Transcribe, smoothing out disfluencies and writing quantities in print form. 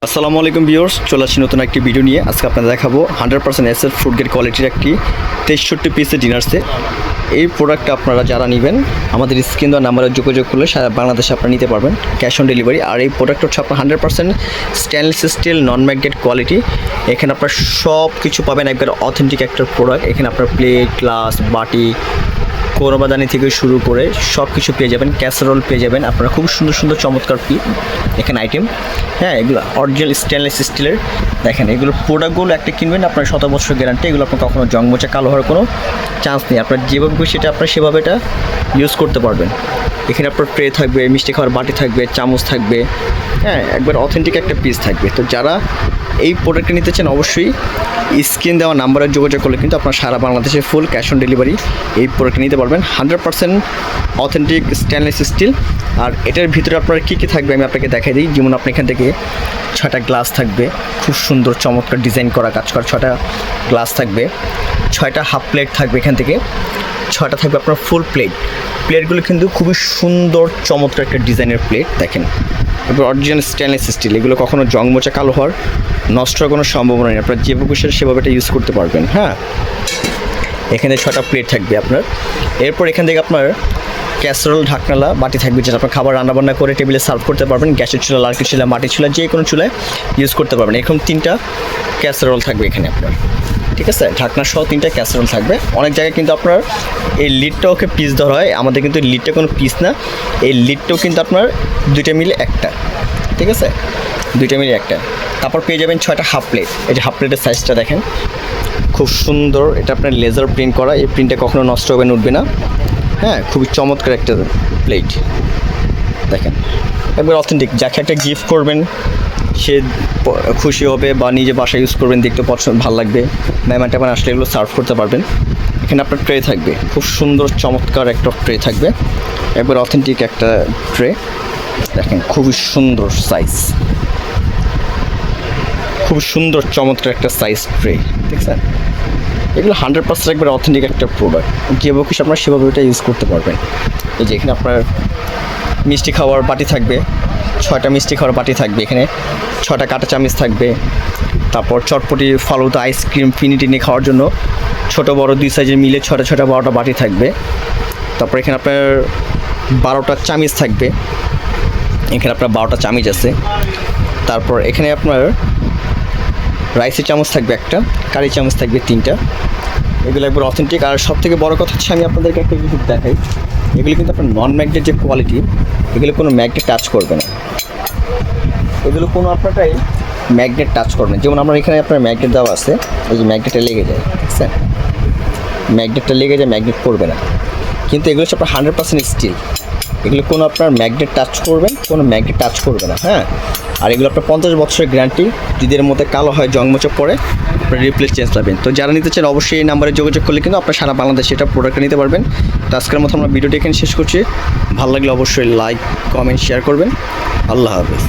আসসালামু আলাইকুম ভিউয়ার্স, চলে আসছি নতুন একটি ভিডিও নিয়ে। আজকে আপনাদের দেখাবো 100% এসএর ফুড গ্রেড কোয়ালিটির একটি 63 পিসের ডিনার সেট। এই প্রোডাক্টটা আপনারা যারা নেবেন আমাদের স্ক্রিন দেওয়া নাম্বারে যোগাযোগ করলে সারা বাংলাদেশে আপনারা নিতে পারবেন ক্যাশ অন ডেলিভারি। আর এই প্রোডাক্টটা হচ্ছে আপনার 100% স্টেনলেস স্টিল নন ম্যাগনেট কোয়ালিটি। এখানে আপনার সব কিছু পাবেন, একবার অথেন্টিক একটা প্রোডাক্ট। এখানে আপনার প্লেট, গ্লাস, বাটি, কোরবাদানি থেকে শুরু করে সব কিছু পেয়ে যাবেন, ক্যাসারোল পেয়ে যাবেন আপনারা। খুব সুন্দর সুন্দর চমৎকার এখানে আইটেম। হ্যাঁ, এগুলো অরিজিনাল স্টেনলেস স্টিলের। দেখেন এগুলো প্রোডাক্টগুলো একটা কিনবেন আপনার 7 বছর গ্যারান্টি। এগুলো আপনার কখনো জং মোচা কালো হওয়ার কোনো চান্স নেই। আপনার যেভাবে সেটা আপনার সেভাবে এটা ইউজ করতে পারবেন। এখানে আপনার ট্রে থাকবে, মিষ্টি খাওয়ার বাটি থাকবে, চামচ থাকবে। হ্যাঁ, একবার অথেন্টিক একটা পিস থাকবে। তো যারা এই প্রোডাক্টটা নিতে চান অবশ্যই স্ক্রিন দেওয়া নাম্বারে যোগাযোগ করলে কিন্তু আপনার সারা বাংলাদেশে ফুল ক্যাশ অন ডেলিভারি এই প্রোডাক্ট নিতে পারবেন। 100% অথেন্টিক স্টেনলেস স্টিল। আর এটার ভিতরে আপনার কী কী থাকবে আমি আপনাকে দেখাই দিই। যেমন আপনি এখান থেকে 6টা গ্লাস থাকবে, খুব সুন্দর চমৎকার ডিজাইন করা কাজ করা 6টা গ্লাস থাকবে। 6টা হাফ প্লেট থাকবে, এখান থেকে 6টা থাকবে আপনার ফুল প্লেট। প্লেটগুলো কিন্তু খুবই সুন্দর চমৎকার একটা ডিজাইনের প্লেট। দেখেন এবার অরিজিনাল স্টেনলেস স্টিল, এগুলো কখনো জং মোচা কালো হওয়ার নষ্ট হওয়ার কোনো সম্ভাবনা নেই। আপনার যেভাবে সেভাবে এটা ইউজ করতে পারবেন। হ্যাঁ, এখানে 6টা প্লেট থাকবে আপনার। এরপর এখান থেকে আপনার ক্যাসারোল ঢাকনালা বাটি থাকবে, যেটা আপনার খাবার রান্নাবান্না করে টেবিলে সার্ভ করতে পারবেন। গ্যাসের চুলা, লার্কির চুলা, মাটির চুলা, যে কোনো চুলায় ইউজ করতে পারবেন। এরকম 3টা ক্যাসারোল থাকবে এখানে আপনার। ঠিক আছে, ঢাকনা সহ 3টা ক্যাসারোল থাকবে। অনেক জায়গায় কিন্তু আপনার এই লিডটাও ওকে পিস ধরা হয়, আমাদের কিন্তু লিডটা কোনো পিস না। এই লিডটাও কিন্তু আপনার 2টা মিলে একটা। ঠিক আছে, 2টা মিলে একটা। তারপর পেয়ে যাবেন 6টা হাফ প্লেট। এই যে হাফ প্লেটের সাইজটা দেখেন, খুব সুন্দর। এটা আপনার লেজার প্রিন্ট করা, এই প্রিন্টটা কখনো নষ্ট হবে না, উঠবে না। হ্যাঁ, খুবই চমৎকার একটা প্লেট। দেখেন একবার অথেন্টিক। যাকে একটা গিফট করবেন সে খুশি হবে, বা নিজে বাসায় ইউজ করবেন, দেখতে পছন্দ ভালো লাগবে। মেহমান টেমান আসলে এগুলো সার্ভ করতে পারবেন। এখানে আপনার ট্রে থাকবে, খুব সুন্দর চমৎকার একটা ট্রে থাকবে, একবার অথেন্টিক একটা ট্রে। দেখেন খুবই সুন্দর সাইজ, খুব সুন্দর চমৎকার একটা সাইজ ট্রে। দেখছেন এগুলো 100% একবার অথেন্টিক একটা প্রোডাক্ট। যেভাবে খুশি আপনার সেভাবে এটা ইউজ করতে পারবেন। এই যে এখানে আপনার মিষ্টি খাওয়ার বাটি থাকবে, 6টা মিষ্টি খাওয়ার বাটি থাকবে। এখানে 6টা কাঁটা চামচ থাকবে। তারপর চটপটি, ফালুদা, আইসক্রিম, ফিনিটিনি খাওয়ার জন্য ছোটো বড় 2 সাইজের মিলে 6টা 12টা বাটি থাকবে। তারপর এখানে আপনার 12টা চামচ থাকবে। এখানে আপনার 12টা চামচ আছে। তারপর এখানে আপনার রাইসের চামচ থাকবে একটা, কারি চামচ থাকবে 3টা। এগুলো একবার অথেন্টিক। আর সবথেকে বড় কথা হচ্ছে, আমি আপনাদেরকে একটা জিনিস দেখাই, এগুলো কিন্তু আপনার নন ম্যাগনেট যে কোয়ালিটি, এগুলো কোনো ম্যাগনেট টাচ করবে না। এগুলো কোনো আপনারটাই ম্যাগনেট টাচ করবে না। যেমন আমার এখানে আপনার ম্যাগনেট দেওয়া আছে, এই যে ম্যাগনেটটা লেগে যায়, বুঝছেন, ম্যাগনেটটা লেগে যায়, ম্যাগনেট করবে না। কিন্তু এগুলো হচ্ছে আপনার 100% স্টিল। এগুলো কোনো আপনার ম্যাগনেট টাচ করবেন, কোনো ম্যাগনেট টাচ করবে না। হ্যাঁ, আর এগুলো আপনার 50 বছরের গ্যারান্টি। যদি এর মধ্যে কালো হয়, জং মোচা পড়ে, আপনার রিপ্লেস চেঞ্জ পাবেন। তো যারা নিতে চান অবশ্যই এই নাম্বারে যোগাযোগ করলে কিন্তু আপনার সারা বাংলাদেশে এটা প্রোডাক্টটা নিতে পারবেন। তো আজকের মতো আমরা ভিডিওটি এখানে শেষ করছি। ভালো লাগলে অবশ্যই লাইক, কমেন্ট, শেয়ার করবেন। আল্লাহ হাফেজ।